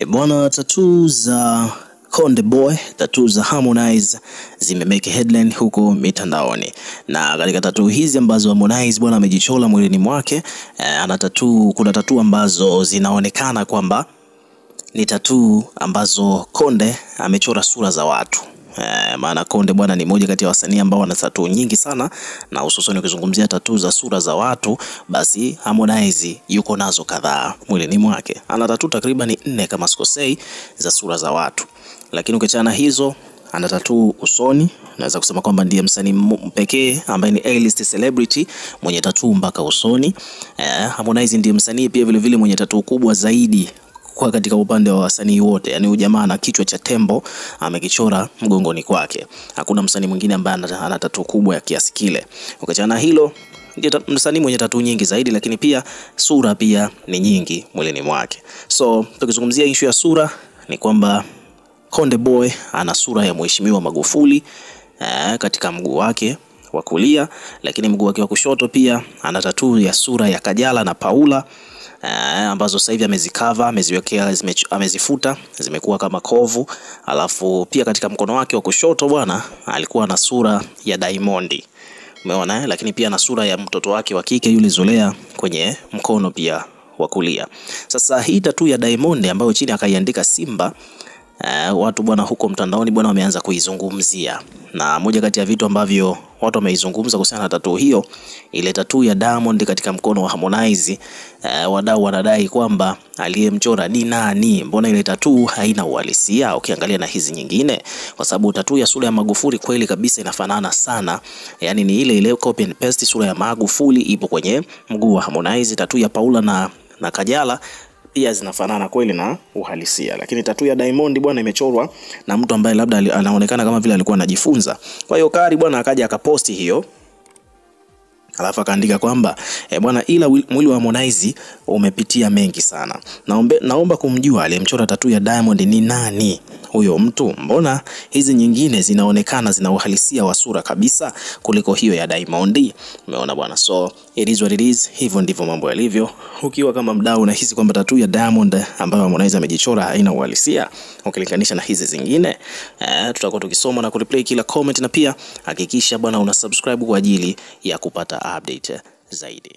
Bwana, tattoo za Konde Boy, tattoo za Harmonize zimemeke headline huko mitandaoni. Na katika tattoo hizi ambazo Harmonize bwana amejichola mwilini mwake, kuna tattoo ambazo zinaonekana kwamba ni tattoo ambazo Konde amechora sura za watu. Maana Konde bwana ni moja kati ya wasanii ambao wana tattoo nyingi sana, na hususan ukizungumzia tattoo za sura za watu, basi Harmonize yuko nazo kadhaa mwilini mwake. Ana tattoo takriban 4 kama sikosei za sura za watu. Lakini ukiachana hizo, ana tattoo usoni. Naweza kusema kwamba ndiye msanii pekee ambaye ni A-list celebrity mwenye tattoo mpaka usoni. Harmonize ndiye msanii pia vile vile mwenye tattoo kubwa zaidi kwa katika upande wa wasanii wote. Yani huyu jamaa ana kichwa cha tembo amekichora mgongoni kwake. Hakuna msanii mwingine ambaye ana tattoo kubwa ya kiasi kile. Ukiachana hilo, ndiye msanii mwenye tattoo nyingi zaidi, lakini pia sura pia ni nyingi mwilini mwake. So tukizungumzia issue ya sura, ni kwamba Konde Boy ana sura ya Mheshimiwa Magufuli katika mguu wake wa kulia, lakini mguu wake wa kushoto pia ana tattoo ya sura ya Kajala na Paula ambazo sasa hivi amezikava, ameziwekea, amezifuta, zimekuwa kama kovu. Alafu pia katika mkono wake wa kushoto bwana alikuwa na sura ya Diamond. Umeona, lakini pia na sura ya mtoto wake wa kike yule Zulea kwenye mkono pia wa kulia. Sasa hii tattoo ya Diamond ambayo chini akaiandika Simba, watu bwana huko mtandaoni bwana wameanza kuizungumzia, na moja kati ya vitu ambavyo watu wameizungumza kuhusiana na tattoo hiyo, ile tattoo ya Diamond katika mkono wa Harmonize, wadau wanadai kwamba aliyemchora ni nani? Mbona ile tattoo haina uhalisia ukiangalia na hizi nyingine? Kwa sababu tattoo ya sura ya Magufuli kweli kabisa inafanana sana, yani ni ile ile copy and paste. Sura ya Magufuli ipo kwenye mguu wa Harmonize, tattoo ya Paula na Kajala pia zinafanana kweli na uhalisia, lakini tattoo ya Diamond bwana imechorwa na mtu ambaye labda anaonekana kama vile alikuwa anajifunza. Kwa hiyo Kari bwana akaja akaposti hiyo, alafu akaandika kwamba bwana, ila mwili wa Harmonize umepitia mengi sana. Naomba kumjua aliyemchora tattoo ya Diamond ni nani huyo mtu? Mbona hizi nyingine zinaonekana zina uhalisia wa sura kabisa kuliko hiyo ya Diamond? Umeona bwana, so it is what it is. Hivyo ndivyo mambo yalivyo. Ukiwa kama mdau unahisi kwamba tattoo ya Diamond ambayo Harmonize amejichora haina uhalisia ukilinganisha na hizi zingine, tutakuwa tukisoma na kureplay kila comment, na pia hakikisha bwana una subscribe kwa ajili ya kupata update zaidi.